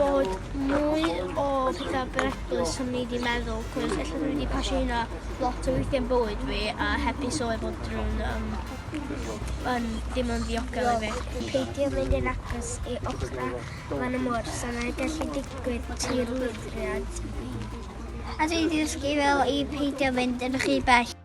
bod mwy o pethau beryglus o'n i wedi meddwl, cos allan dwi wedi pasio hynna lot o weithiau'n bywyd fi, a heb i sylwi bod drwy'n ddim yn ddiogel i fi. Peidio mynd yn agos i ochrau fan y môr, so yna'n gallu digwydd tir lwydriad. A dwi wedi dysgu fel i peidio mynd yn rhy bell.